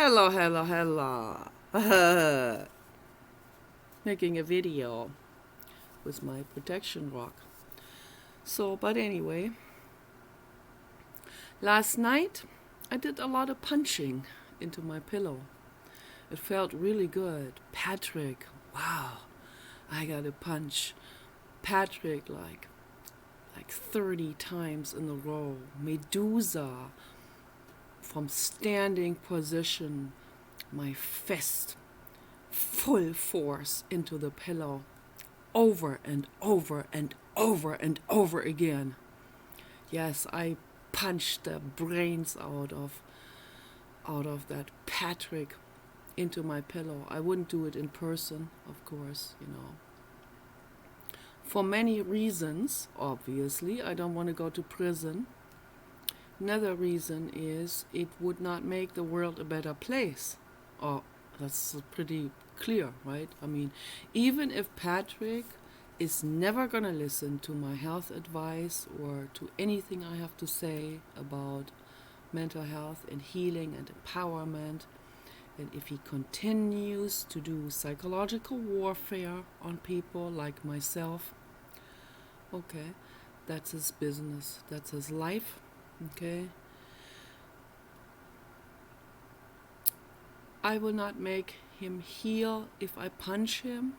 Hello, hello, hello. Making a video with my protection rock. But anyway, last night I did a lot of punching into my pillow. It felt really good. Patrick, wow, I got to punch Patrick like 30 times in a row. Medusa, from standing position, my fist full force into the pillow, over and over and over and over again. Yes, I punched the brains out of that Patrick into my pillow. I wouldn't do it in person, of course. For many reasons, obviously. I don't want to go to prison. Another reason is it would not make the world a better place. Oh, that's pretty clear, right? I mean, even if Patrick is never going to listen to my health advice or to anything I have to say about mental health and healing and empowerment, and if he continues to do psychological warfare on people like myself, okay, that's his business, that's his life, okay? I will not make him heal if I punch him,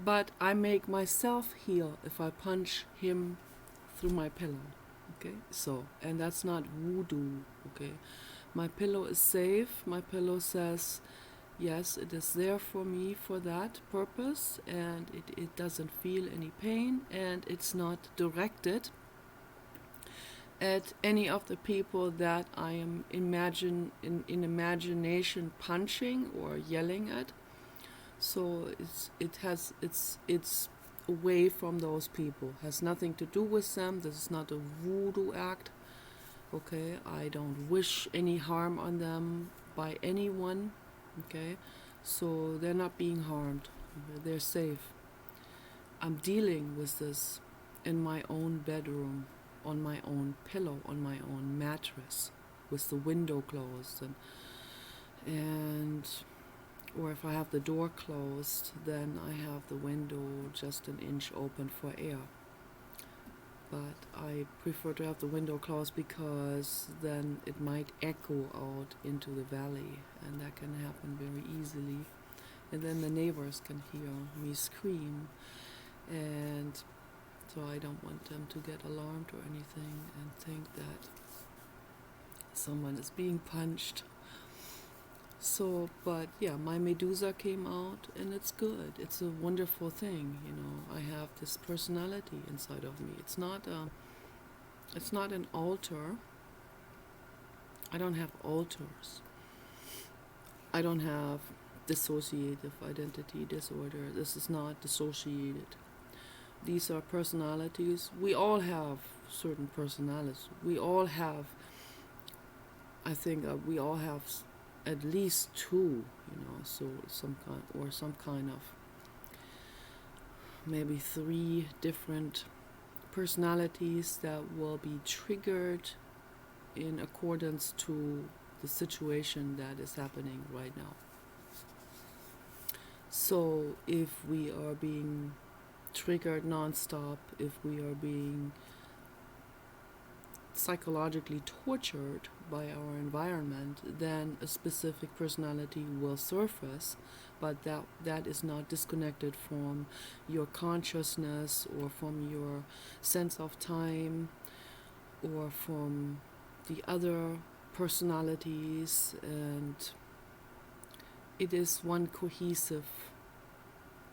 but I make myself heal if I punch him through my pillow, okay? And that's not voodoo, okay? My pillow is safe. My pillow says, yes, it is there for me for that purpose, and it doesn't feel any pain, and it's not directed at any of the people that I am in imagination punching or yelling at. So it's away from those people. Has nothing to do with them. This is not a voodoo act. Okay, I don't wish any harm on them by anyone. Okay, so they're not being harmed. They're safe. I'm dealing with this in my own bedroom, on my own pillow, on my own mattress, with the window closed, and or if I have the door closed, then I have the window just an inch open for air. But I prefer to have the window closed because then it might echo out into the valley, and that can happen very easily. And then the neighbors can hear me scream, and so I don't want them to get alarmed or anything and think that someone is being punched. But yeah, my Medusa came out, and it's good. It's a wonderful thing, I have this personality inside of me. It's not an alter. I don't have alters. I don't have dissociative identity disorder. This is not dissociated. These are personalities. We all have certain personalities. We all have, I think, we all have at least two, so some kind of maybe 3 different personalities that will be triggered in accordance to the situation that is happening right now. So if we are being triggered nonstop, if we are being psychologically tortured by our environment, then a specific personality will surface, but that is not disconnected from your consciousness or from your sense of time or from the other personalities, and it is one cohesive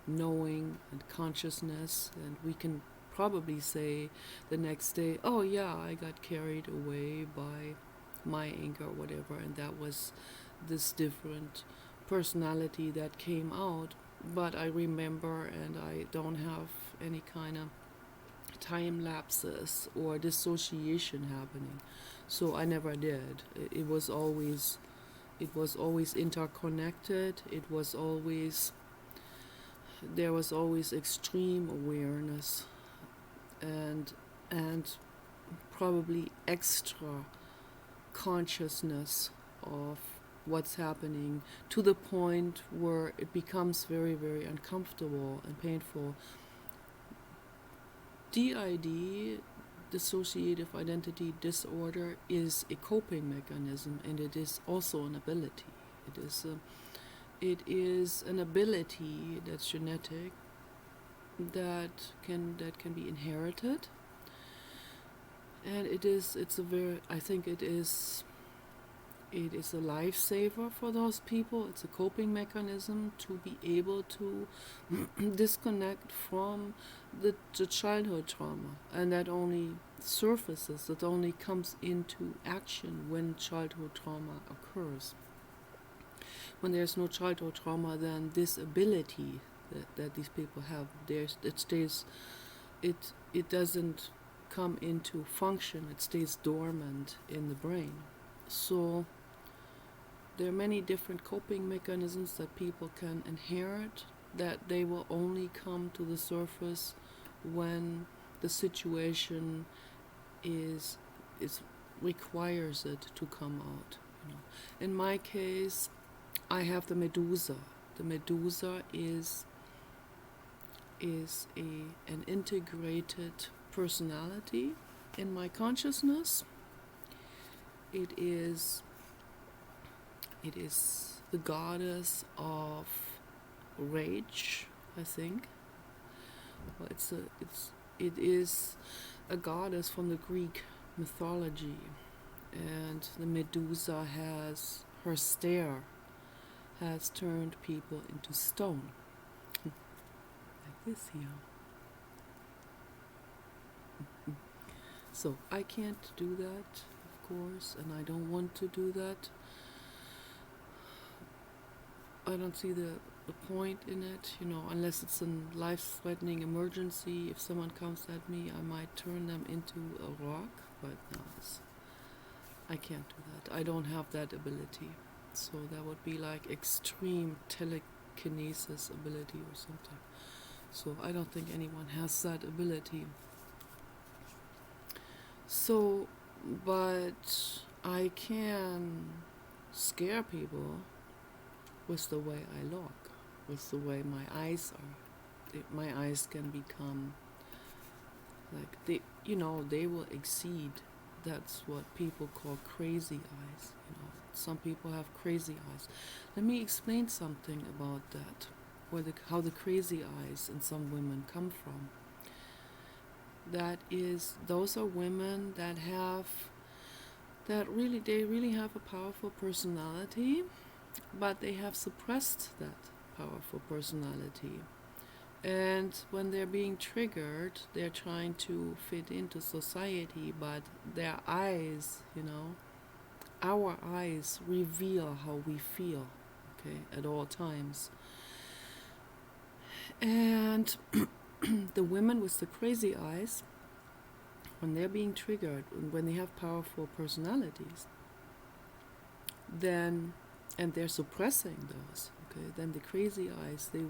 knowing and consciousness, and we can probably say the next day, oh yeah, I got carried away by my anger or whatever, and that was this different personality that came out, but I remember, and I don't have any kind of time lapses or dissociation happening. So I never did. It was always interconnected. There was always extreme awareness and probably extra consciousness of what's happening, to the point where it becomes very, very uncomfortable and painful. DID, dissociative identity disorder, is a coping mechanism, and it is also an ability. It is an ability that's genetic, that can be inherited, and I think it is a lifesaver for those people. It's a coping mechanism to be able to disconnect from the childhood trauma, and that only surfaces, that only comes into action when childhood trauma occurs. When there's no childhood trauma, then this ability that these people have, it doesn't come into function. It stays dormant in the brain. So there are many different coping mechanisms that people can inherit, that they will only come to the surface when the situation requires it to come out. In my case, I have the medusa. The medusa is an integrated personality in my consciousness. It is the goddess of rage, I think. Well, it is a goddess from the Greek mythology, and the Medusa her stare has turned people into stone, like this here. So I can't do that, of course, and I don't want to do that. I don't see the point in it, unless it's a life-threatening emergency. If someone comes at me, I might turn them into a rock, but no, I can't do that. I don't have that ability. So that would be like extreme telekinesis ability or something. So I don't think anyone has that ability. So, but I can scare people with the way I look, with the way my eyes are. My eyes can become like they will exceed. That's what people call crazy eyes. Some people have crazy eyes. Let me explain something about that, how the crazy eyes in some women come from. Those are women that really have a powerful personality, but they have suppressed that powerful personality. And when they're being triggered, they're trying to fit into society, but their eyes, our eyes reveal how we feel, okay, at all times. And the women with the crazy eyes, when they're being triggered, when they have powerful personalities, and they're suppressing those, okay, then the crazy eyes, they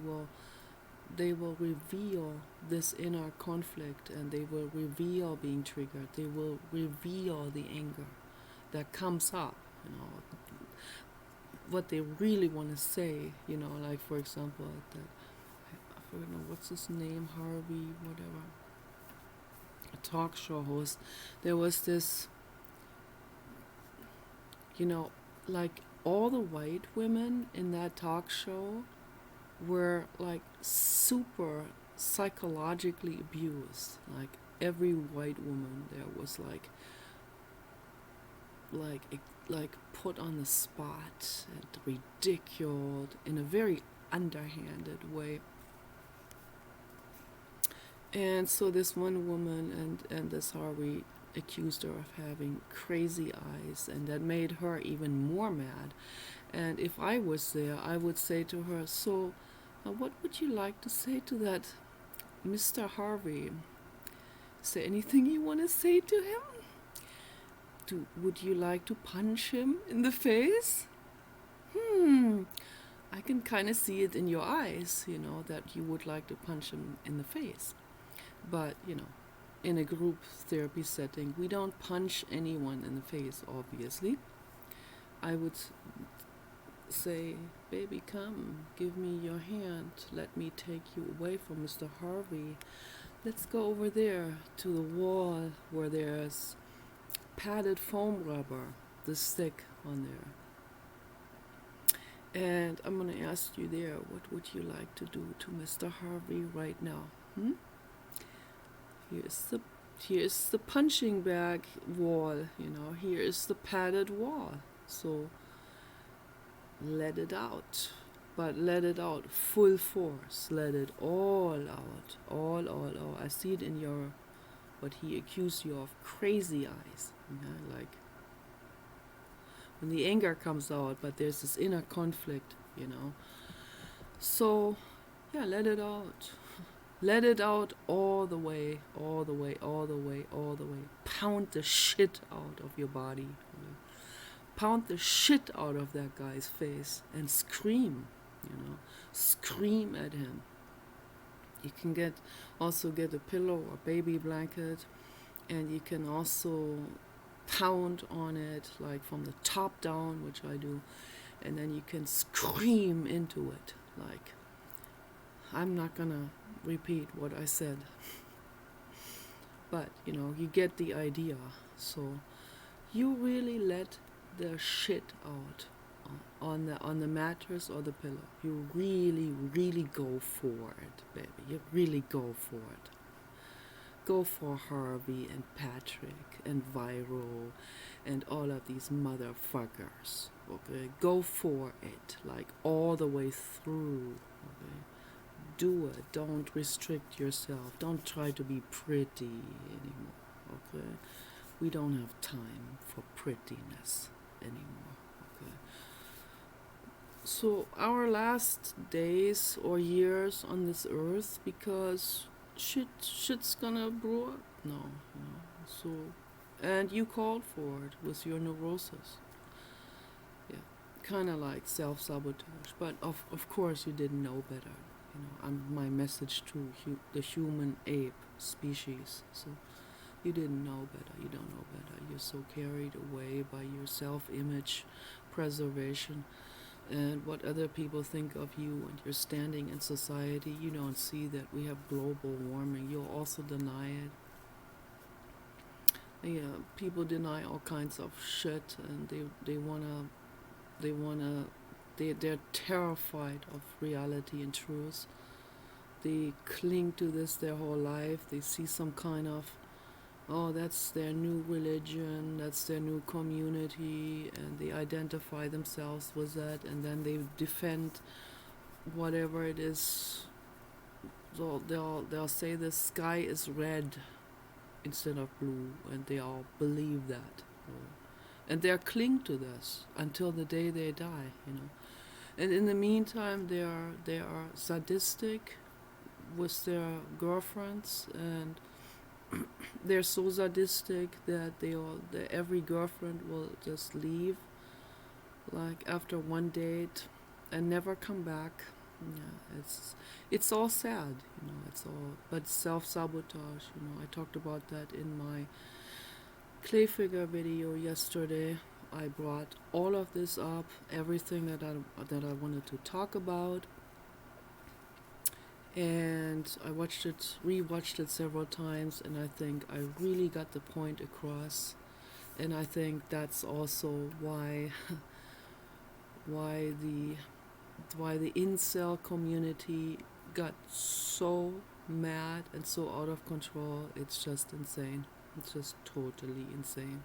will reveal this inner conflict, and they will reveal being triggered. They will reveal the anger that comes up, what they really want to say, like for example, I don't know what's his name, Harvey, whatever, a talk show host. There was this, like all the white women in that talk show were like super psychologically abused. Like every white woman there was like put on the spot and ridiculed in a very underhanded way. And so this one woman and this Harvey accused her of having crazy eyes, and that made her even more mad. And if I was there, I would say to her, so what would you like to say to that Mr. Harvey? Is there anything you want to say to him? Would you like to punch him in the face? I can kind of see it in your eyes, that you would like to punch him in the face. But, in a group therapy setting, we don't punch anyone in the face, obviously. I would say, baby, come, give me your hand, let me take you away from Mr. Harvey. Let's go over there to the wall where there's padded foam rubber, the stick on there. And I'm gonna ask you there, what would you like to do to Mr. Harvey right now? Here's the punching bag wall, here's the padded wall. So let it out. But let it out full force. Let it all out. All out. I see it in your, what he accused you of, crazy eyes. Like when the anger comes out, but there's this inner conflict, So, yeah, let it out. Let it out all the way, all the way, all the way, all the way. Pound the shit out of your body. Pound the shit out of that guy's face and scream, scream at him. You can also get a pillow or baby blanket, and you can also pound on it, like from the top down, which I do, and then you can scream into it. Like, I'm not gonna repeat what I said, but you get the idea. So you really let the shit out on the mattress or the pillow. You really go for it, baby. You really go for it. Go for Harvey and Patrick and Viro and all of these motherfuckers. Okay, go for it, like all the way through. Okay, do it. Don't restrict yourself. Don't try to be pretty anymore. Okay, we don't have time for prettiness anymore. Okay, so our last days or years on this earth, because shit's gonna brew up now, so, and you called for it with your neurosis. Yeah, kind of like self-sabotage, but of course you didn't know better. My message to the human ape species. So you didn't know better. You don't know better. You're so carried away by your self-image preservation and what other people think of you and your standing in society. You don't see that we have global warming. You'll also deny it. Yeah, people deny all kinds of shit, and they're terrified of reality and truth. They cling to this their whole life. They see some kind of, that's their new religion, that's their new community, and they identify themselves with that, and then they defend whatever it is. So they'll say the sky is red instead of blue, and they all believe that. And they'll cling to this until the day they die, And in the meantime, they are sadistic with their girlfriends, and they're so sadistic that every girlfriend will just leave, like after one date, and never come back. Yeah, it's all sad, It's all, but self-sabotage. I talked about that in my clay figure video yesterday. I brought all of this up, everything that I wanted to talk about. And I rewatched it several times, and I think I really got the point across. And I think that's also why the incel community got so mad and so out of control. It's just insane. It's just totally insane.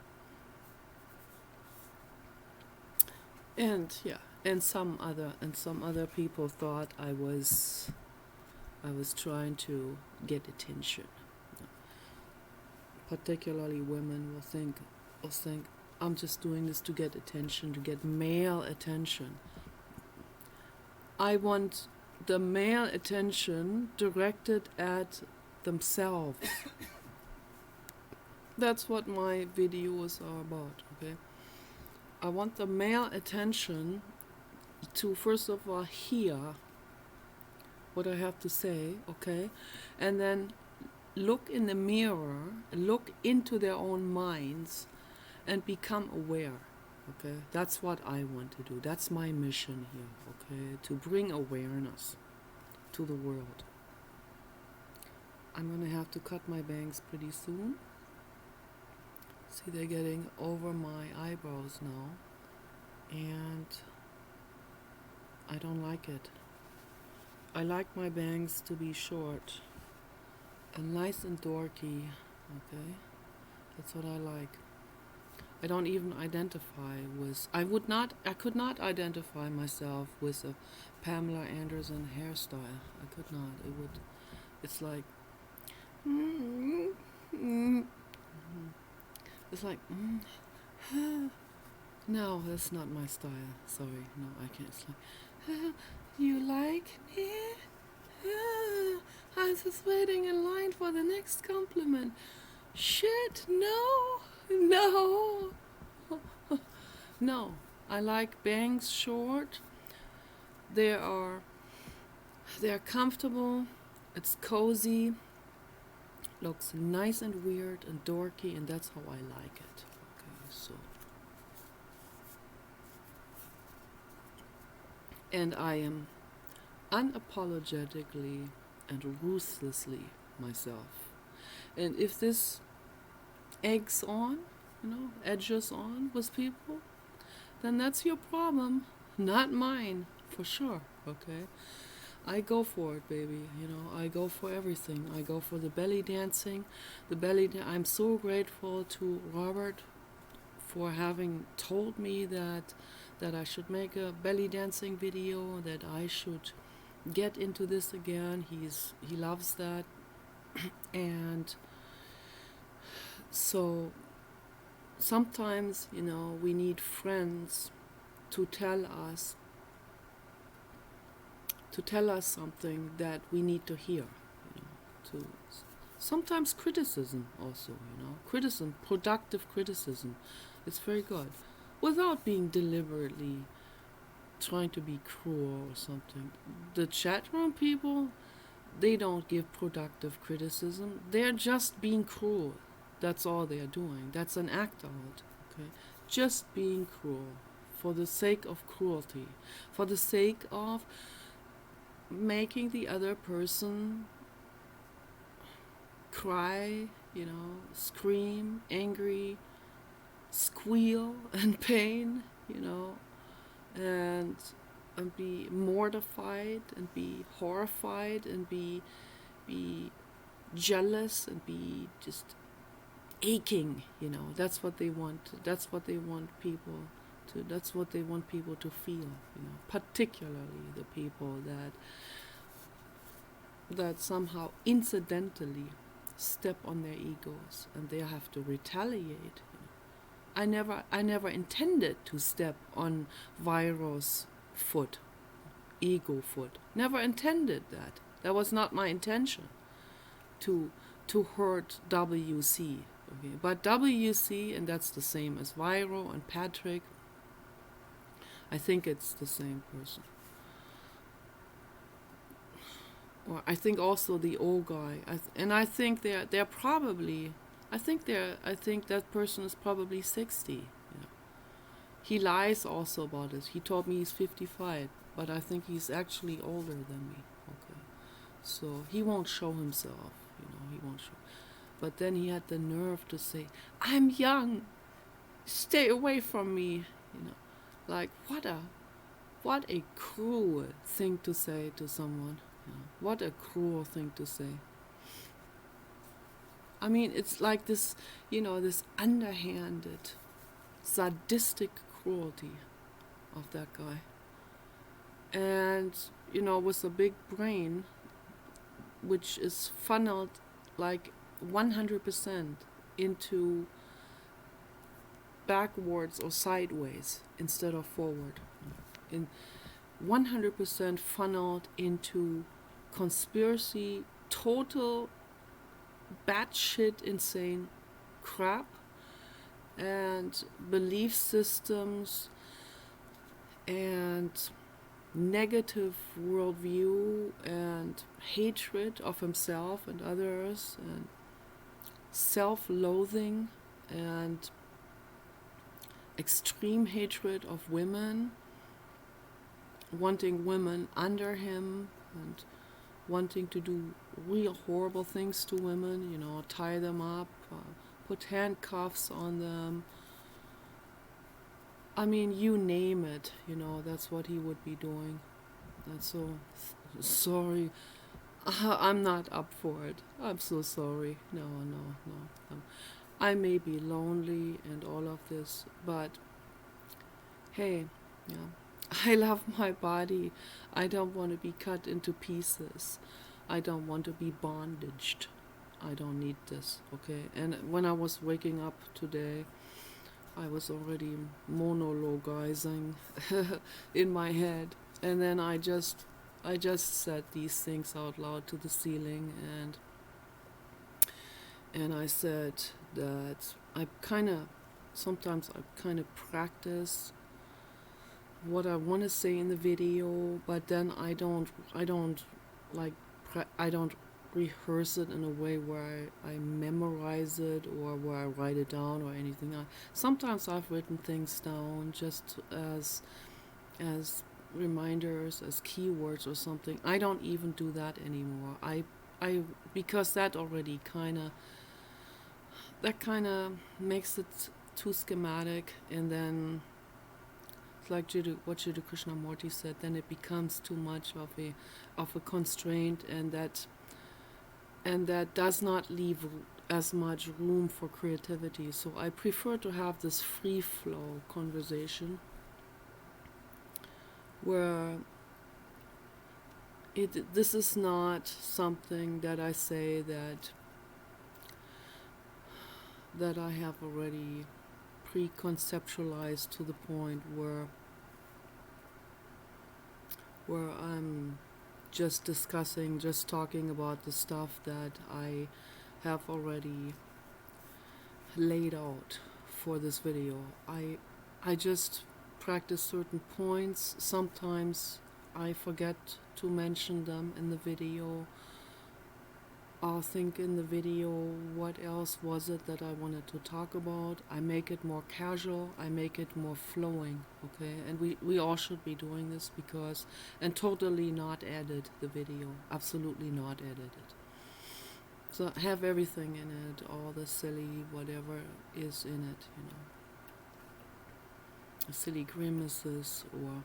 And yeah, and some other people thought I was trying to get attention. Particularly women will think, I'm just doing this to get attention, to get male attention. I want the male attention directed at themselves. That's what my videos are about, okay? I want the male attention to, first of all, hear what I have to say, okay? And then look in the mirror, look into their own minds, and become aware, Okay, that's what I want to do. That's my mission here. Okay, to bring awareness to the world. I'm gonna have to cut my bangs pretty soon. See, they're getting over my eyebrows now, and I don't like it. I like my bangs to be short and nice and dorky. Okay, that's what I like. I don't even identify with. I could not identify myself with a Pamela Anderson hairstyle. I could not. It would. It's like. It's like. No, that's not my style. Sorry, no, I can't. It's like, you like me? I'm just waiting in line for the next compliment. Shit, no, no, no. I like bangs short. They are comfortable. It's cozy. Looks nice and weird and dorky, and that's how I like it. Okay, so. And I am unapologetically and ruthlessly myself. And if this edges on with people, then that's your problem, not mine, for sure, okay? I go for it, baby, I go for everything. I go for the belly dancing. I'm so grateful to Robert for having told me that I should make a belly dancing video, that I should get into this again. He loves that. And so sometimes, we need friends to tell us something that we need to hear, to sometimes criticism also, criticism, productive criticism. It's very good, without being deliberately trying to be cruel or something. The chat room people, they don't give productive criticism. They're just being cruel. That's all they're doing. That's an act out. Okay, just being cruel for the sake of cruelty, for the sake of making the other person cry, scream, angry, squeal in pain, and be mortified and be horrified and be jealous and be just aching. That's what they want. That's what they want people to feel. Particularly the people that somehow incidentally step on their egos and they have to retaliate. I never intended to step on Viro's foot, ego foot. Never intended that. That was not my intention to hurt WC. Okay, but WC, and that's the same as Viro and Patrick. I think it's the same person. Or I think also the old guy. I think they're probably. I think that person is probably 60. He lies also about it. He told me he's 55, but I think he's actually older than me. Okay, so he won't show himself. He won't show. But then he had the nerve to say, "I'm young. Stay away from me." Like what a cruel thing to say to someone. What a cruel thing to say. I mean, it's like this, this underhanded, sadistic cruelty of that guy. And, with a big brain, which is funneled like 100% into backwards or sideways instead of forward. In 100% funneled into conspiracy, total batshit insane crap and belief systems and negative worldview and hatred of himself and others and self-loathing and extreme hatred of women, wanting women under him, and wanting to do real horrible things to women, you know, tie them up, put handcuffs on them. I mean, you name it, you know, that's what he would be doing. That's so sorry. I'm not up for it. I'm so sorry. No, no, no. I may be lonely and all of this, but hey, yeah, I love my body. I don't want to be cut into pieces. I don't want to be bondaged. I don't need this, okay? And when I was waking up today, I was already monologuizing in my head, and then I just said these things out loud to the ceiling, and I said that sometimes I kind of practice what I want to say in the video, but then I don't rehearse it in a way where I memorize it or where I write it down or anything. Sometimes I've written things down just as reminders, as keywords or something. I don't even do that anymore. I because that already kind of makes it too schematic, and then it's like what Jiddu Krishnamurti said, then it becomes too much of a constraint, and that does not leave as much room for creativity. So I prefer to have this free flow conversation where this is not something that I say that I have already pre-conceptualized to the point where I'm just talking about the stuff that I have already laid out for this video. I just practice certain points. Sometimes I forget to mention them in the video. I'll think in the video, what else was it that I wanted to talk about? I make it more casual, I make it more flowing, okay? And we all should be doing this and totally not edit the video, absolutely not edit it. So have everything in it, all the silly whatever is in it, you know. Silly grimaces, or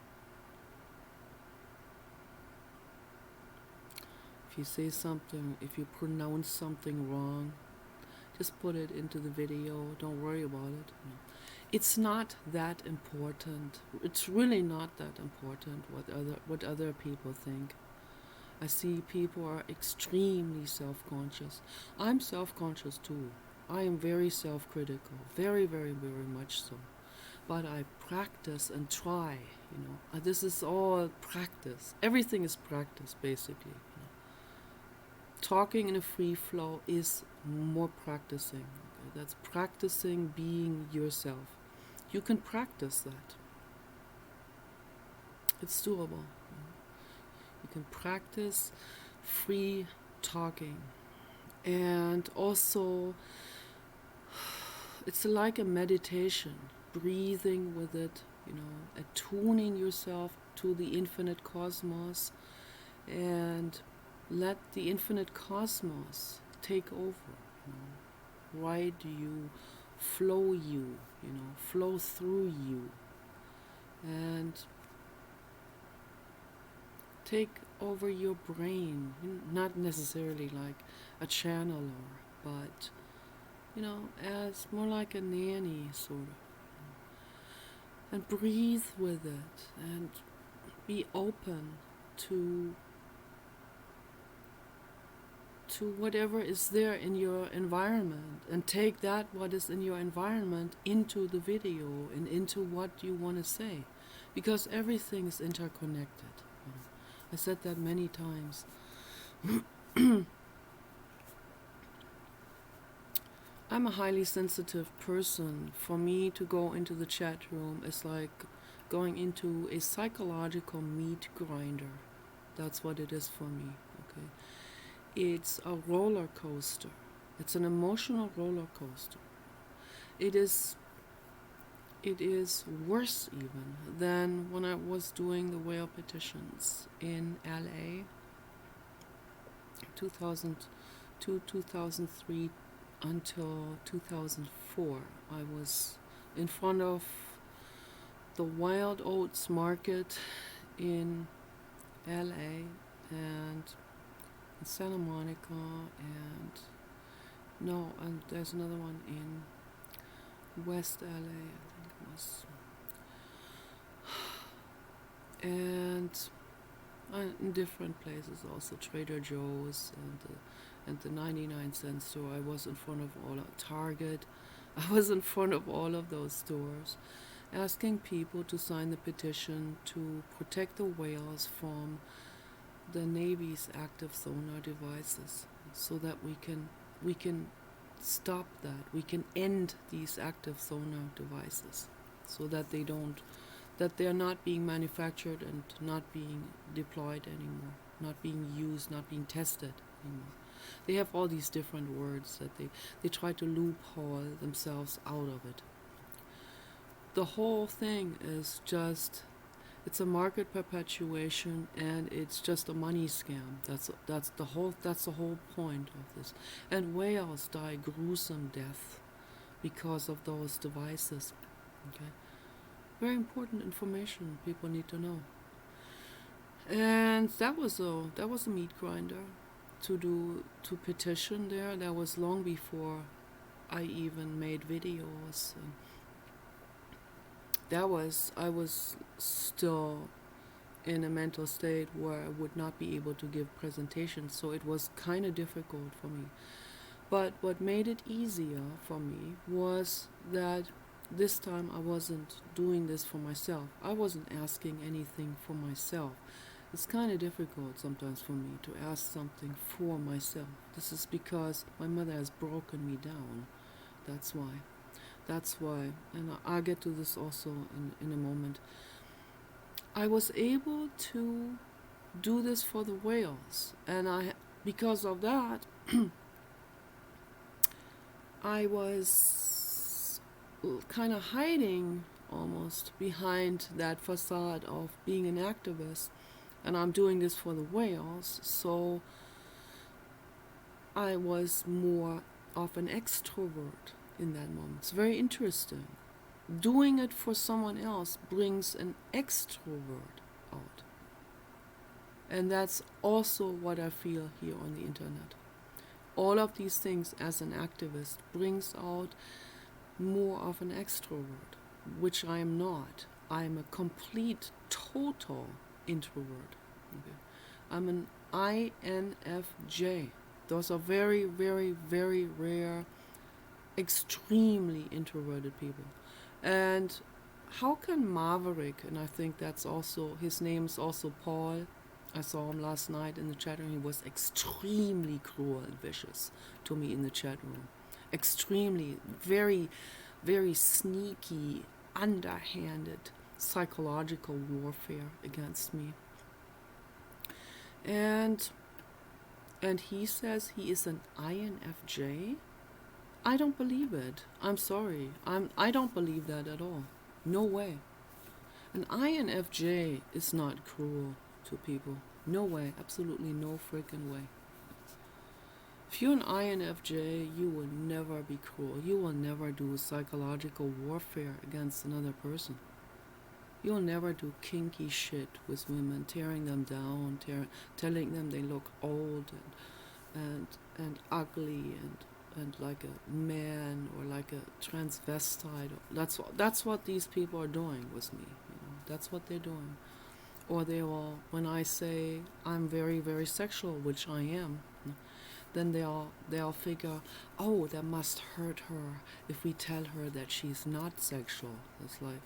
if you say something, if you pronounce something wrong, just put it into the video. Don't worry about it. No. It's not that important. It's really not that important what other people think. I see people are extremely self-conscious. I'm self-conscious too. I am very self-critical, very, very, very much so. But I practice and try, you know. This is all practice. Everything is practice, basically. You know. Talking in a free flow is more practicing. Okay? That's practicing being yourself. You can practice that. It's doable. You can practice free talking. And also, it's like a meditation. Breathing with it, you know, attuning yourself to the infinite cosmos, and let the infinite cosmos take over, you know, ride you, flow you, you know, flow through you, and take over your brain. Not necessarily like a channeler, but, you know, as more like a nanny, sort of. And breathe with it, and be open to whatever is there in your environment, and take that what is in your environment into the video and into what you want to say, because everything is interconnected. I said that many times. I'm a highly sensitive person. For me to go into the chat room is like going into a psychological meat grinder. That's what it is for me, okay? It's a roller coaster. It's an emotional roller coaster. It is it is worse even than when I was doing the whale petitions in LA 2002, 2003 until 2004. I was in front of the Wild Oats Market in LA and in Santa Monica, and there's another one in West LA, I think it was, and in different places also, Trader Joe's and the 99-cent store. I was in front of all of Target. I was in front of all of those stores, asking people to sign the petition to protect the whales from the Navy's active sonar devices, so that we can stop that. We can end these active sonar devices, so that they're not being manufactured and not being deployed anymore, not being used, not being tested anymore. They have all these different words that they try to loophole themselves out of it. The whole thing is just, it's a market perpetuation, and it's just a money scam. That's the whole point of this. And whales die gruesome death because of those devices. Okay, very important information people need to know. And that was a meat grinder to petition there. That was long before I even made videos. I was still in a mental state where I would not be able to give presentations, so it was kind of difficult for me. But what made it easier for me was that this time I wasn't doing this for myself. I wasn't asking anything for myself. It's kind of difficult sometimes for me to ask something for myself. This is because my mother has broken me down. That's why, and I'll get to this also in a moment. I was able to do this for the whales, and because of that, I was kind of hiding almost behind that facade of being an activist, and I'm doing this for the whales, so I was more of an extrovert in that moment. It's very interesting. Doing it for someone else brings an extrovert out. And that's also what I feel here on the internet. All of these things as an activist brings out more of an extrovert, which I am not. I am a complete, total introvert. Okay. I'm an INFJ. Those are very, very, very rare, extremely introverted people. And how can Maverick, and I think that's also, his name is also Paul, I saw him last night in the chat room, he was extremely cruel and vicious to me in the chat room. Extremely, very, very sneaky, underhanded psychological warfare against me. And he says he is an INFJ? I don't believe it. I'm sorry. I don't believe that at all. No way. An INFJ is not cruel to people. No way. Absolutely no freaking way. If you're an INFJ, you will never be cruel. You will never do psychological warfare against another person. You'll never do kinky shit with women, tearing them down, telling them they look old and ugly and like a man or like a transvestite. That's what these people are doing with me. That's what they're doing. Or they will, when I say I'm very, very sexual, which I am, then they'll figure, oh, that must hurt her if we tell her that she's not sexual. It's like,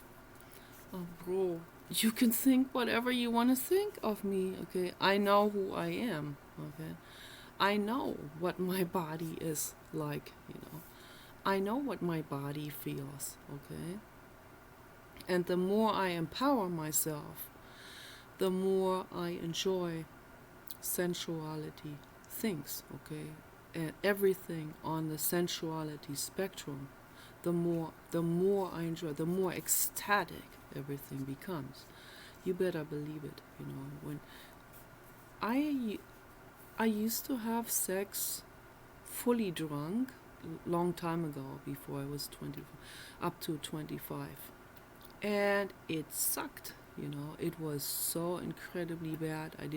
oh, bro, you can think whatever you want to think of me, okay? I know who I am, okay? I know what my body is like, I know what my body feels, okay? And the more I empower myself, the more I enjoy sensuality things, okay? And everything on the sensuality spectrum, the more I enjoy, the more ecstatic everything becomes. You better believe it. When I I used to have sex fully drunk long time ago, before I was 20, up to 25, and it sucked. It was so incredibly bad. I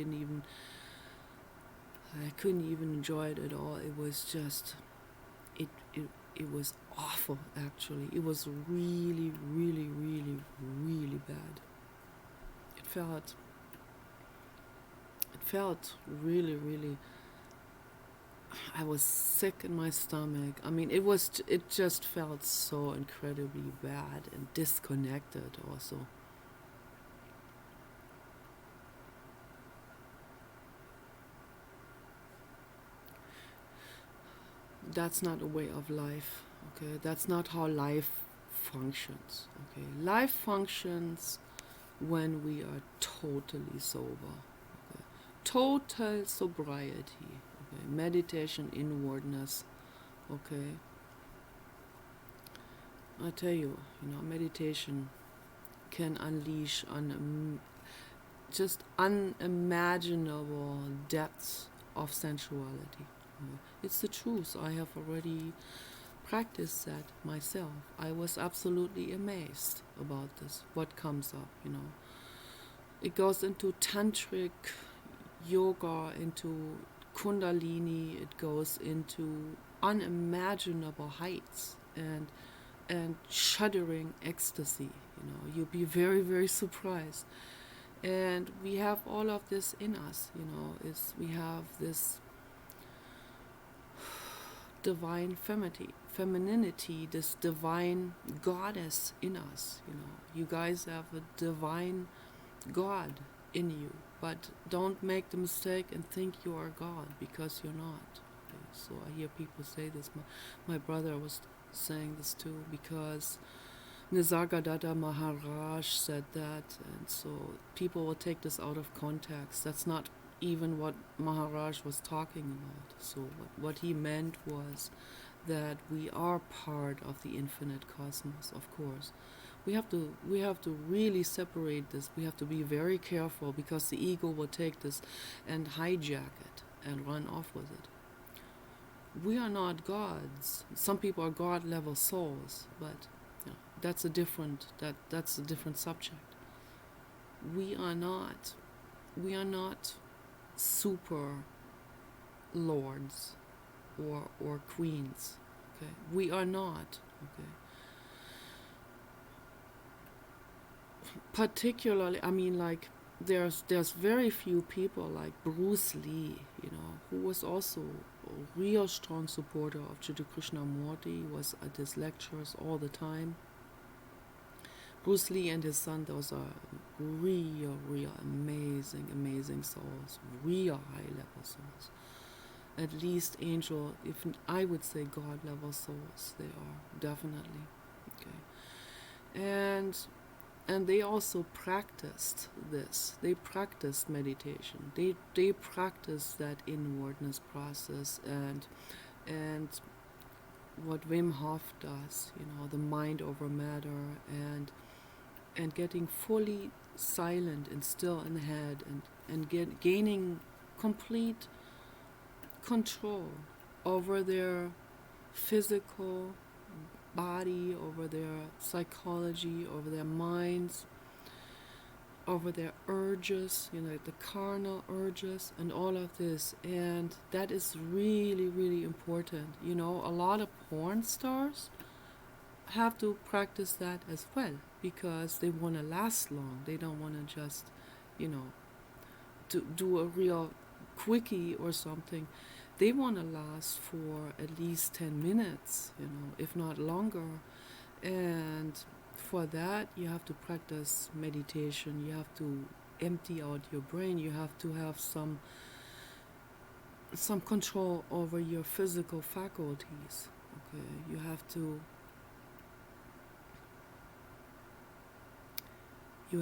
couldn't even enjoy it at all. It was just, it it it was awful. Actually, it was really, really, really, really bad. It felt it felt really, really. I was sick in my stomach. I mean, it just felt so incredibly bad and disconnected also. That's not a way of life. Okay, that's not how life functions. Okay, life functions when we are totally sober. Okay, total sobriety. Okay, meditation, inwardness. Okay, I tell you, meditation can unleash just unimaginable depths of sensuality. It's the truth. I have already practiced that myself. I was absolutely amazed about this, what comes up. It goes into tantric yoga, into kundalini, it goes into unimaginable heights and shuddering ecstasy. You'll be very, very surprised. And we have all of this in us. We have this divine femininity, this divine goddess in us. You guys have a divine God in you, but don't make the mistake and think you are God, because you're not. Okay, so I hear people say this. My brother was saying this too, because Nisargadatta Maharaj said that, and so people will take this out of context. That's not even what Maharaj was talking about. So what he meant was that we are part of the infinite cosmos, of course. We have to really separate this. We have to be very careful, because the ego will take this and hijack it and run off with it. We are not gods. Some people are god level souls, but that's a different subject. We are not super lords or queens. Okay, we are not. Okay, particularly, I mean, like, there's very few people like Bruce Lee, who was also a real strong supporter of Jiddu Krishnamurti, was at his lectures all the time. Bruce Lee and his son, those are real, amazing souls, real high level souls. At least angel, if I would say God level souls, they are definitely. Okay, and they also practiced this. They practiced meditation. They practiced that inwardness process, and what Wim Hof does, the mind over matter, and getting fully silent and still in the head, and gaining complete control over their physical body, over their psychology, over their minds, over their urges, the carnal urges, and all of this. And that is really, really important. A lot of porn stars have to practice that as well, because they want to last long. They don't want to just, do a real quickie or something. They want to last for at least 10 minutes, if not longer. And for that, you have to practice meditation. You have to empty out your brain. You have to have some control over your physical faculties. Okay, you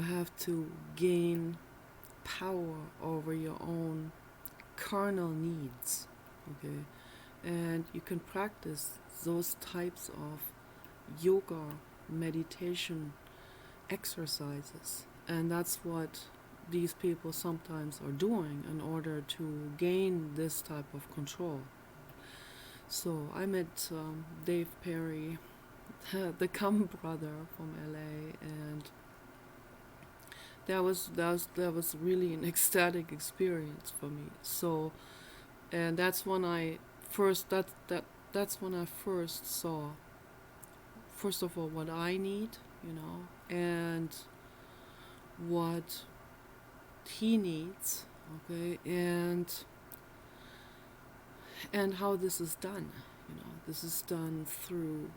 have to gain power over your own carnal needs. Okay, and you can practice those types of yoga meditation exercises, and that's what these people sometimes are doing in order to gain this type of control. So I met Dave Perry, the Cum brother from LA, and that was really an ecstatic experience for me. So, and that's when I first that's when I first saw, first of all, what I need, and what he needs, okay, and how this is done. This is done through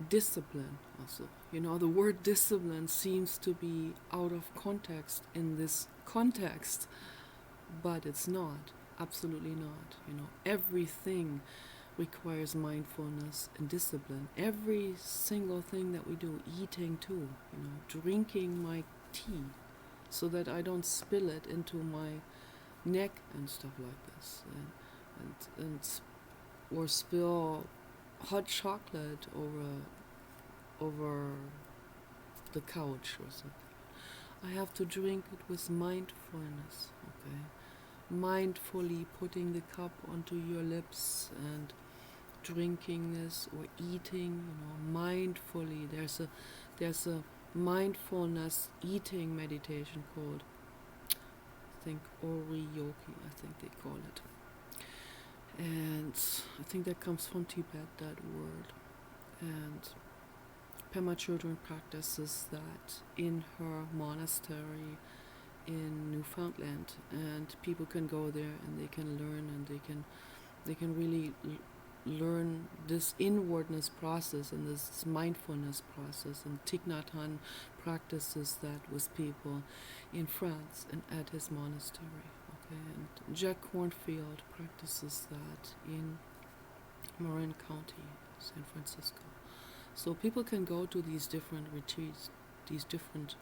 discipline also. The word discipline seems to be out of context in this context, but it's not. Absolutely not. Everything requires mindfulness and discipline. Every single thing that we do, eating too, drinking my tea so that I don't spill it into my neck and stuff like this, and or spill hot chocolate over the couch or something. I have to drink it with mindfulness, okay? Mindfully putting the cup onto your lips and drinking this or eating, mindfully. There's a mindfulness eating meditation called, I think, Ori-yoki, I think they call it. And I think that comes from Tibet, that word. And Pema Chodron practices that in her monastery in Newfoundland, and people can go there and they can learn, and they can really learn this inwardness process and this mindfulness process. And Thich Nhat Hanh practices that with people in France and at his monastery. Okay, and Jack Kornfield practices that in Marin County, San Francisco. So people can go to these different retreats, these different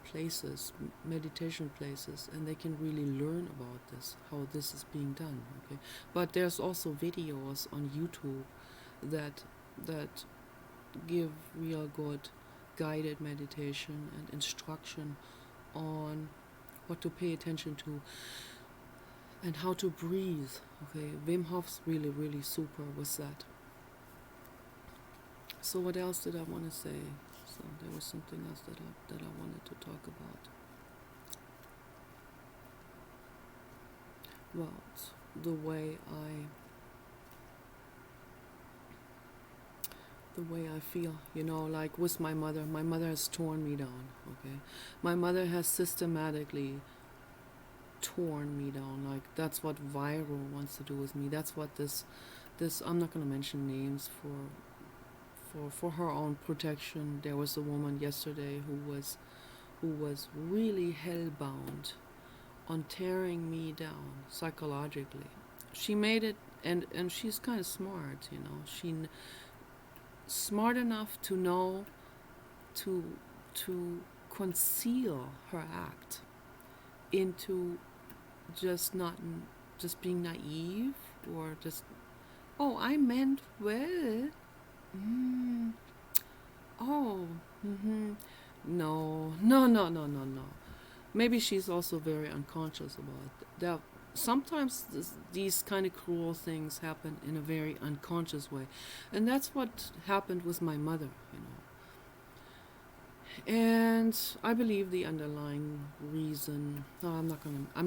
places, meditation places, and they can really learn about this, how this is being done. Okay, but there's also videos on YouTube that give real good guided meditation and instruction on what to pay attention to and how to breathe. Okay, Wim Hof's really, really super with that. So what else did I want to say? So there was something else that I wanted to talk about. Well, the way I feel, like with my mother. My mother has torn me down, okay? My mother has systematically torn me down. Like, that's what Viral wants to do with me. That's what this I'm not going to mention names for her own protection. There was a woman yesterday who was really hellbound on tearing me down psychologically. She made it, and she's kind of smart, She smart enough to know to conceal her act into just being naive, or just, oh, I meant well. Oh, no. Maybe she's also very unconscious about that. Sometimes these kind of cruel things happen in a very unconscious way, and that's what happened with my mother, And I believe the underlying reason. No, I'm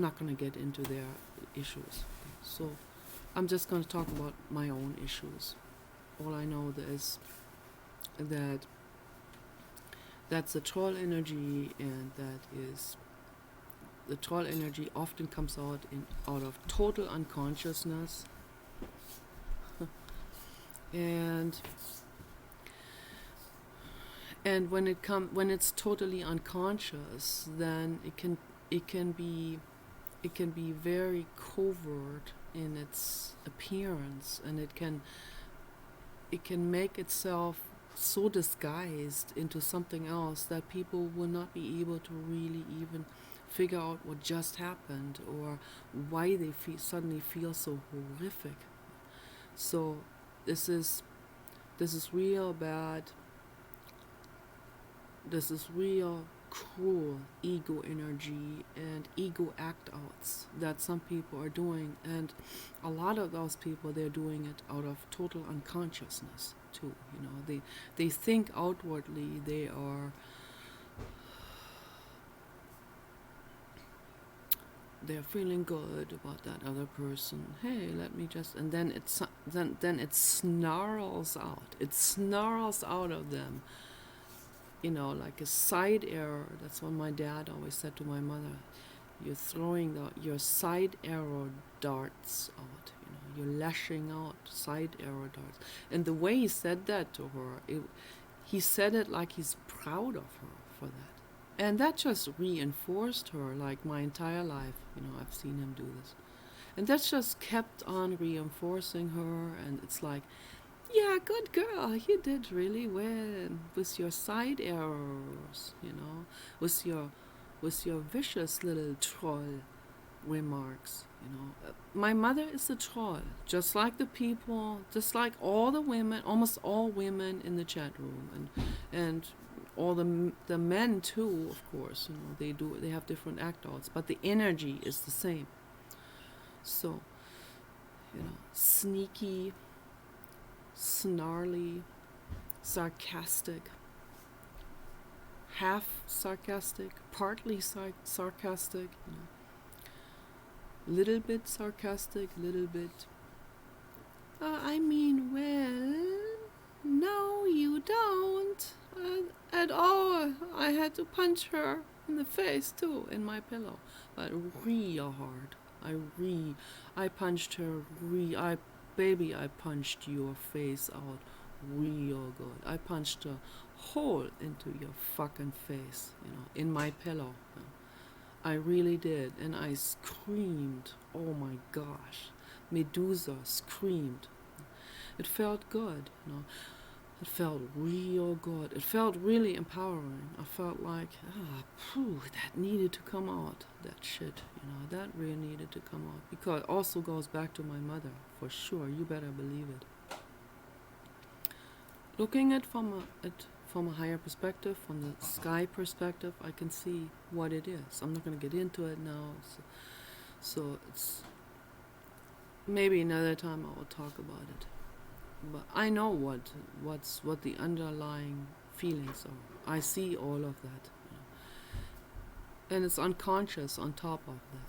not gonna get into their issues. So I'm just gonna talk about my own issues. All I know is that that's the troll energy, and the troll energy often comes out of total unconsciousness, and when it's totally unconscious, then it can be very covert in its appearance, and it can make itself so disguised into something else that people will not be able to really even figure out what just happened, or why they suddenly feel so horrific. So this is real bad. This is real cruel ego energy and ego act outs that some people are doing, and a lot of those people, they're doing it out of total unconsciousness too. They think outwardly they're feeling good about that other person. Hey, let me just, and then it snarls out. It snarls out of them, like a side arrow. That's what my dad always said to my mother. You're throwing your side arrow darts out. You're lashing out side arrow darts. And the way he said that to her, he said it like he's proud of her for that. And that just reinforced her, like my entire life. I've seen him do this. And that's just kept on reinforcing her. And it's like, yeah, good girl, you did really well with your side arrows, with your vicious little troll remarks. My mother is a troll, just like the people, just like all the women, almost all women in the chat room, and all the men too, of course. They have different act outs, but the energy is the same. So, sneaky, snarly, sarcastic, half sarcastic, partly sarcastic, little bit sarcastic, little bit. I mean, well, no, you don't at all. I had to punch her in the face too, in my pillow, but real hard. I punched her. Baby, I punched your face out real good. I punched a hole into your fucking face, in my pillow. I really did, and I screamed. Oh my gosh, Medusa screamed. It felt good, It felt real good. It felt really empowering. I felt like, that needed to come out. That shit, that really needed to come out. Because it also goes back to my mother, for sure. You better believe it. Looking at from a higher perspective, from the sky perspective, I can see what it is. I'm not going to get into it now. So it's maybe another time I will talk about it. But I know what the underlying feelings are. I see all of that, and it's unconscious on top of that.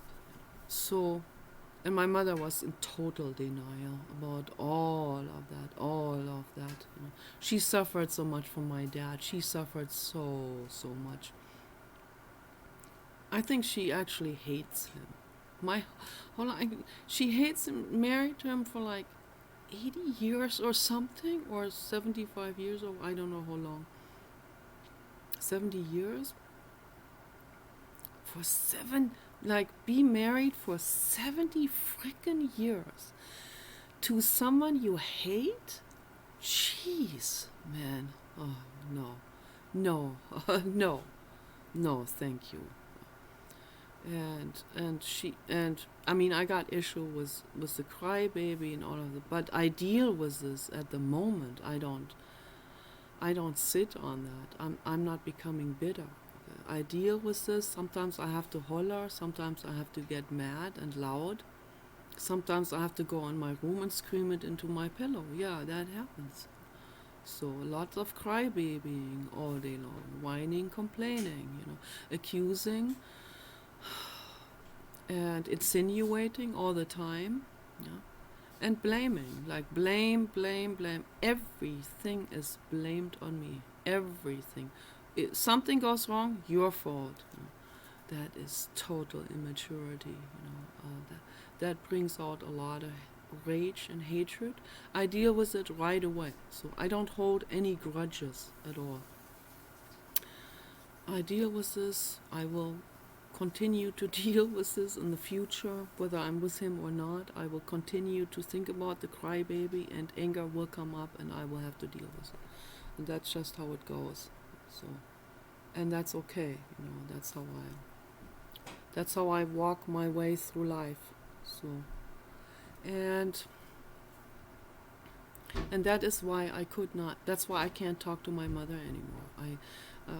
So, and my mother was in total denial about all of that. She suffered so much from my dad. She suffered so much. I think she actually hates him. She hates him. Married to him for like 80 years or something, or 75 years, or I don't know how long. 70 years? Be married for 70 freaking years to someone you hate? Jeez, man. Oh, no. No. No, thank you. And I mean, I got issue with the crybaby and all of that, but I deal with this at the moment. I don't sit on that. I'm not becoming bitter. I deal with this. Sometimes I have to holler. Sometimes I have to get mad and loud. Sometimes I have to go in my room and scream it into my pillow. Yeah, that happens. So lots of crybabying all day long, whining, complaining, accusing and insinuating all the time, and blaming, like blame. Everything is blamed on me. Everything. If something goes wrong, your fault. That is total immaturity. That brings out a lot of rage and hatred. I deal with it right away, so I don't hold any grudges at all. I deal with this. I will continue to deal with this in the future, whether I'm with him or not. I will continue to think about the crybaby, and anger will come up, and I will have to deal with it. And that's just how it goes. So, and that's okay. That's how I walk my way through life. So, and And that is why I could not. That's why I can't talk to my mother anymore.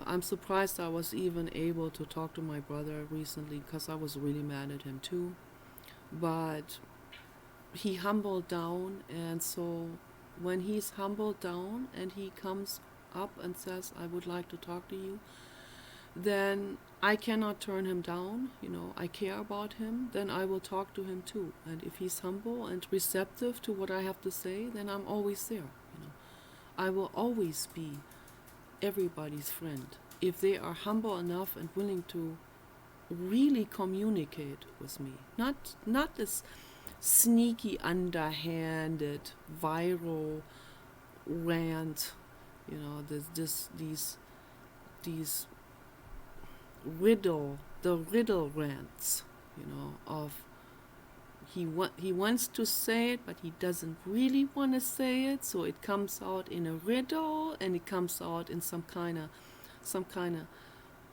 I'm surprised I was even able to talk to my brother recently because I was really mad at him too. But he humbled down, and so when he's humbled down and he comes up and says, I would like to talk to you, then I cannot turn him down. I care about him, then I will talk to him too. And if he's humble and receptive to what I have to say, then I'm always there. I will always be everybody's friend if they are humble enough and willing to really communicate with me. Not this sneaky, underhanded, viral rant, these riddle rants, of he wants to say it, but he doesn't really want to say it, so it comes out in a riddle, and it comes out in some kind of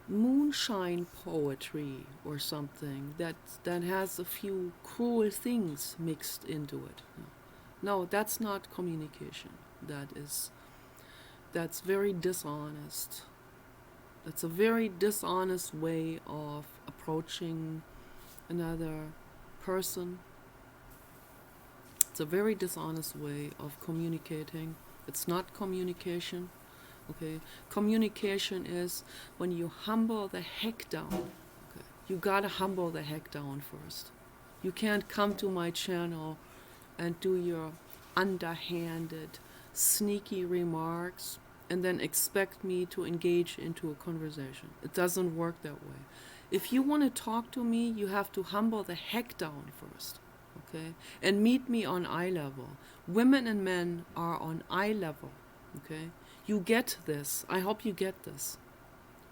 moonshine poetry or something that has a few cruel things mixed into it. No, that's not communication. That's very dishonest. That's a very dishonest way of approaching another person. It's a very dishonest way of communicating. It's not communication. Okay, communication is when you humble the heck down. Okay, you gotta humble the heck down first. You can't come to my channel and do your underhanded, sneaky remarks and then expect me to engage into a conversation. It doesn't work that way. If you want to talk to me, you have to humble the heck down first. Okay, and meet me on eye level. Women and men are on eye level. Okay. You get this. I hope you get this.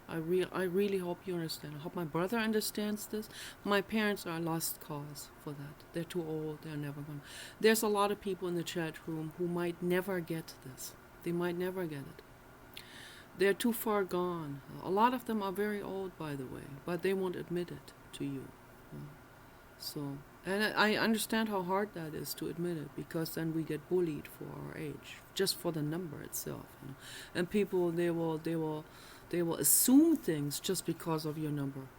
I really hope you understand. I hope my brother understands this. My parents are a lost cause for that. They're too old. They're never going to. There's a lot of people in the chat room who might never get this. They might never get it. They're too far gone. A lot of them are very old, by the way, but they won't admit it to you. So, and I understand how hard that is to admit it, because then we get bullied for our age, just for the number itself. And people, they will assume things just because of your number.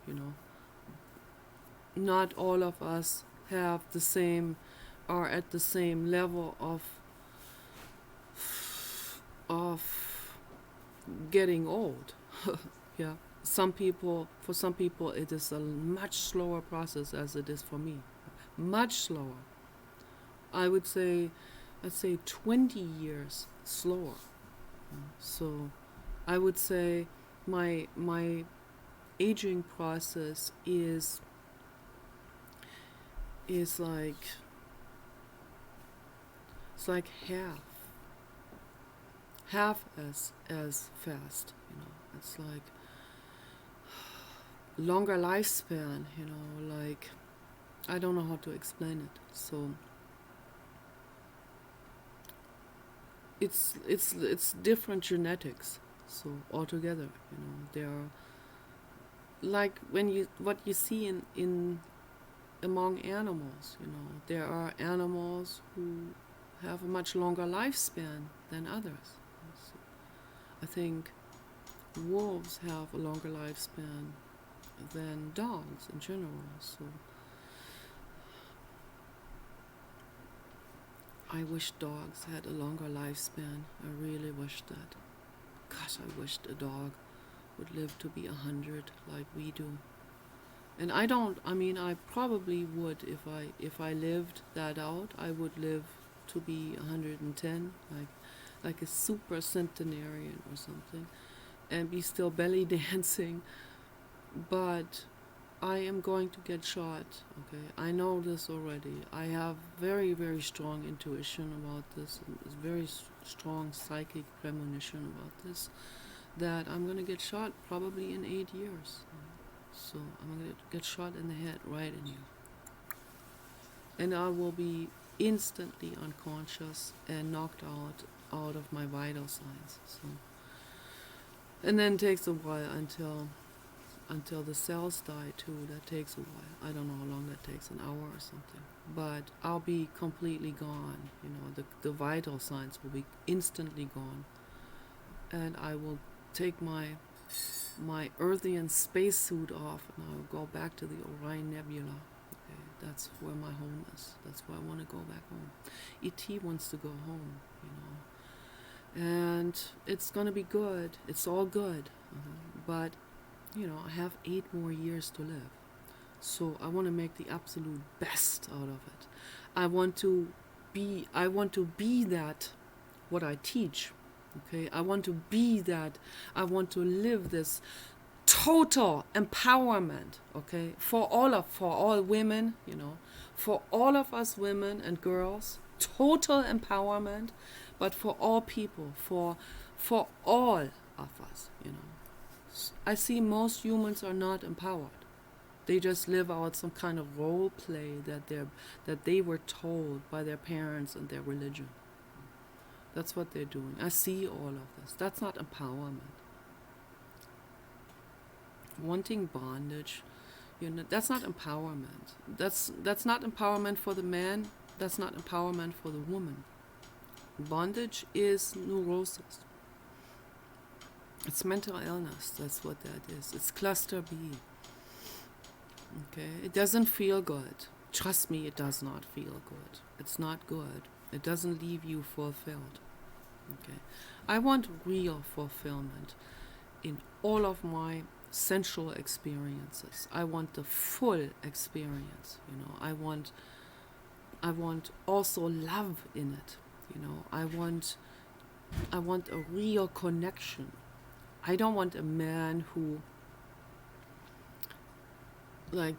Not all of us are at the same level of getting old. Yeah. For some people, it is a much slower process as it is for me. Much slower. I'd say 20 years slower. So I would say my aging process is like, it's like half as fast. It's like longer lifespan, like, I don't know how to explain it. So it's different genetics. So altogether, there are, like, what you see in among animals, there are animals who have a much longer lifespan than others. So I think wolves have a longer lifespan than dogs in general. So I wish dogs had a longer lifespan. I really wish that. Gosh, I wished a dog would live to be 100 like we do. And I probably would, if I lived that out, I would live to be 110, like a super centenarian or something, and be still belly dancing. But I am going to get shot. Okay, I know this already. I have very, very strong intuition about this, and very strong psychic premonition about this, that I'm going to get shot probably in 8 years. So I'm going to get shot in the head, right in here. And I will be instantly unconscious and knocked out of my vital signs. So, and then it takes a while until until the cells die too. That takes a while. I don't know how long that takes, an hour or something. But I'll be completely gone. The vital signs will be instantly gone. And I will take my Earthian spacesuit off, and I'll go back to the Orion Nebula. Okay, that's where my home is. That's where I want to go back home. E.T. wants to go home, and it's gonna be good. It's all good, but I have 8 more years to live, so I want to make the absolute best out of it. I want to be that what I teach. Okay, I want to be that. I want to live this total empowerment. Okay, for all women, for all of us women and girls, total empowerment, but for all people, for all of us. I see most humans are not empowered. They just live out some kind of role play that they were told by their parents and their religion. That's what they're doing. I see all of this. That's not empowerment. Wanting bondage, that's not empowerment. That's not empowerment for the man. That's not empowerment for the woman. Bondage is neurosis. It's mental illness. That's what that is. It's cluster B. Okay? It doesn't feel good. Trust me, it does not feel good. It's not good. It doesn't leave you fulfilled. Okay? I want real fulfillment in all of my sensual experiences. I want the full experience. I want also love in it. I want a real connection. I don't want a man who, I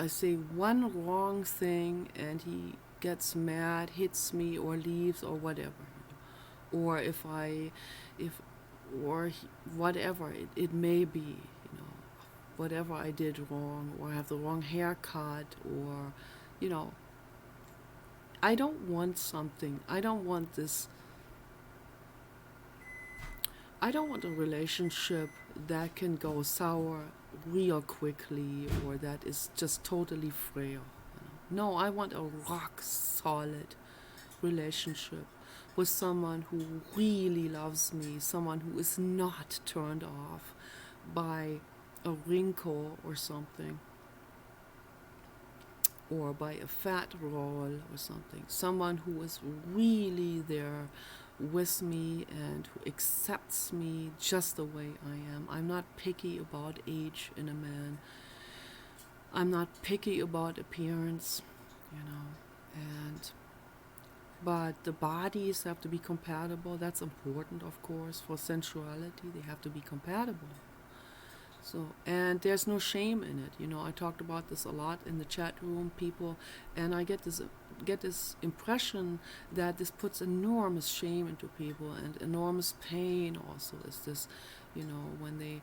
say one wrong thing and he gets mad, hits me, or leaves, or whatever. Or whatever it may be, whatever I did wrong, or I have the wrong haircut, or, I don't want something. I don't want a relationship that can go sour real quickly, or that is just totally frail. No, I want a rock solid relationship with someone who really loves me, someone who is not turned off by a wrinkle or something, or by a fat roll or something. Someone who is really there with me and who accepts me just the way I am. I'm not picky about age in a man. I'm not picky about appearance, but the bodies have to be compatible. That's important, of course, for sensuality. They have to be compatible. So, and there's no shame in it. I talked about this a lot in the chat room, people, and I get this impression that this puts enormous shame into people, and enormous pain also is this, when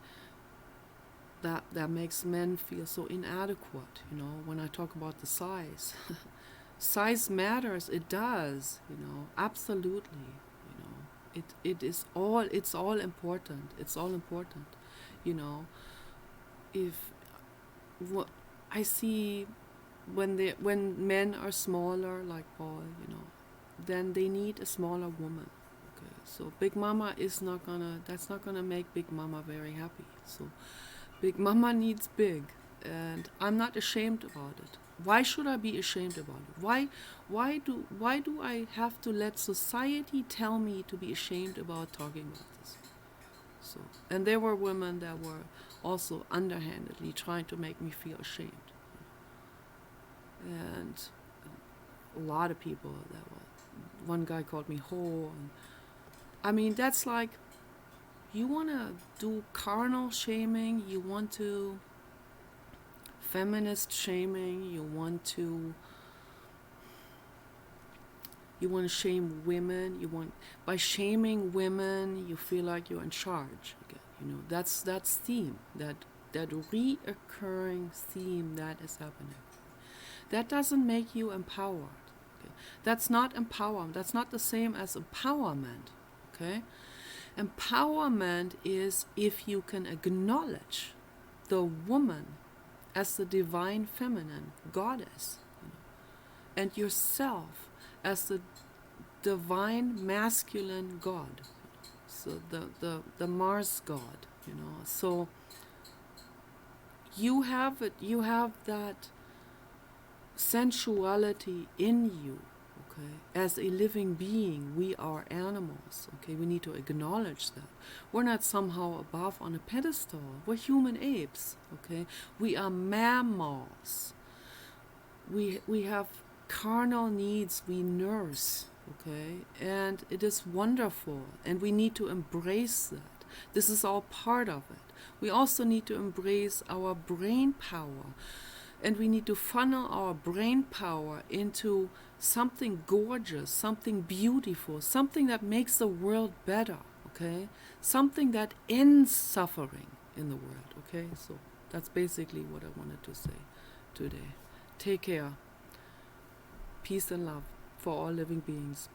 that makes men feel so inadequate, when I talk about the size. Size matters, it does, absolutely, it's all important, if what I see when men are smaller like Paul, then they need a smaller woman. Okay, so Big Mama that's not gonna make Big Mama very happy. So Big Mama needs big, and I'm not ashamed about it. Why should I be ashamed about it? Why do I have to let society tell me to be ashamed about talking about this? So, and there were women that were also underhandedly trying to make me feel ashamed. And a lot of people one guy called me whore. That's like, you want to do carnal shaming, you want to feminist shaming, you want to shame women, by shaming women you feel like you're in charge again. That's theme, that reoccurring theme that is happening. That doesn't make you empowered. Okay? That's not empowerment. That's not the same as empowerment. Okay? Empowerment is if you can acknowledge the woman as the divine feminine goddess, and yourself as the divine masculine god, so the Mars god, so you have it, you have that sensuality in you. Okay, as a living being, we are animals. Okay, we need to acknowledge that we're not somehow above on a pedestal. We're human apes. Okay, we are mammals. We have carnal needs we nurse. Okay, and it is wonderful, and we need to embrace that. This is all part of it. We also need to embrace our brain power, and we need to funnel our brain power into something gorgeous, something beautiful, something that makes the world better, okay? Something that ends suffering in the world, okay? So that's basically what I wanted to say today. Take care. Peace and love for all living beings.